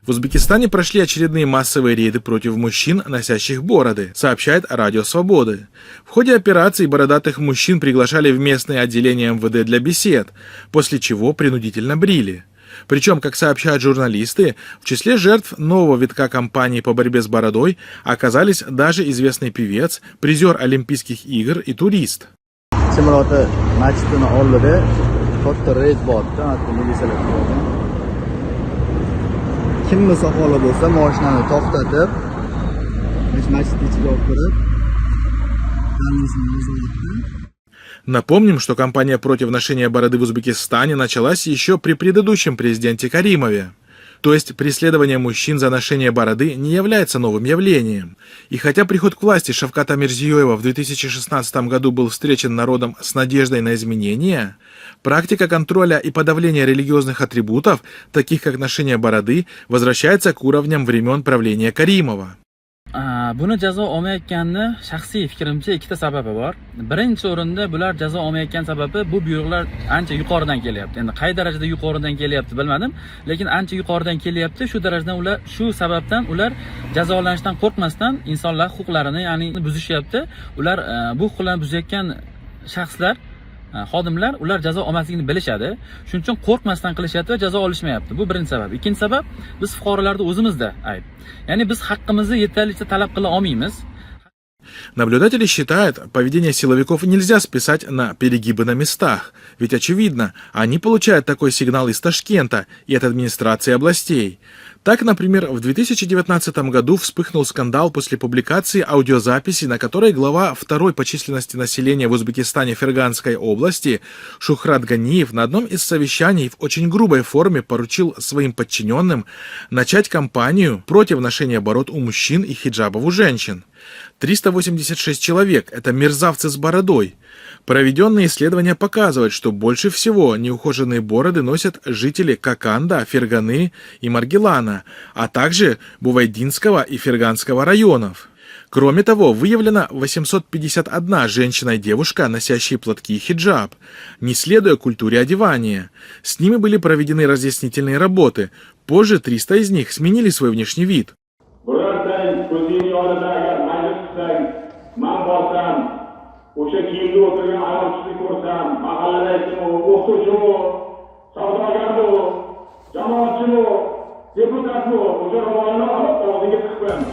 В Узбекистане прошли очередные массовые рейды против мужчин, носящих бороды, сообщает Радио Свободы. В ходе операции бородатых мужчин приглашали в местные отделения МВД для бесед, после чего принудительно брили. Причем, как сообщают журналисты, в числе жертв нового витка кампании по борьбе с бородой оказались даже известный певец, призер Олимпийских игр и турист. Напомним, что кампания против ношения бороды в Узбекистане началась еще при предыдущем президенте Каримове. То есть преследование мужчин за ношение бороды не является новым явлением. И хотя приход к власти Шавката Мирзиёева в 2016 году был встречен народом с надеждой на изменения, практика контроля и подавления религиозных атрибутов, таких как ношение бороды, возвращается к уровням времен правления Каримова. Buni jazo olmayotganni shaxsiy fikrimcha ikkita sababi bor. Birinchi o'rinda bular jazo olmayotgan sababi bu buyruqlar ancha yuqoridan kelyapti. Endi qay darajada yuqoridan kelyapti bilmadim, lekin ancha yuqoridan kelyapti. Shu darajadan ular shu sababdan ular jazolanishdan qo'rqmasdan insonlar huquqlarini, ya'ni buzishyapti. Ular bu huquqlarni buzayotgan shaxslar, xodimlar ular jazo olmasligini bilishadi. Shuning uchun qo'rqmasdan qilishyapti va jazo olishmayapti. Bu birinchi sabab. Ikkinchi sabab biz fuqarolarda o'zimizda ayb. Ya'ni biz haqqimizni yetarlicha talab qila olmaymiz. Наблюдатели считают, поведение силовиков нельзя списать на перегибы на местах, ведь очевидно, они получают такой сигнал из Ташкента и от администрации областей. Так, например, в 2019 году вспыхнул скандал после публикации аудиозаписи, на которой глава второй по численности населения в Узбекистане Ферганской области Шухрат Ганиев на одном из совещаний в очень грубой форме поручил своим подчиненным начать кампанию против ношения бород у мужчин и хиджабов у женщин. 386 человек – это мерзавцы с бородой. Проведенные исследования показывают, что больше всего неухоженные бороды носят жители Коканда, Ферганы и Маргилана, а также Бувайдинского и Ферганского районов. Кроме того, выявлена 851 женщина и девушка, носящие платки и хиджаб, не следуя культуре одевания. С ними были проведены разъяснительные работы. Позже 300 из них сменили свой внешний вид. O'sha kiyimda o'tirgan ayol kishini ko'rsam, mahalladagimi, o'qituvchimi, savdogarmi, jamoatchimi, deputatmi, o'sha ro'molni olib og'ziga tiqib qo'yaman.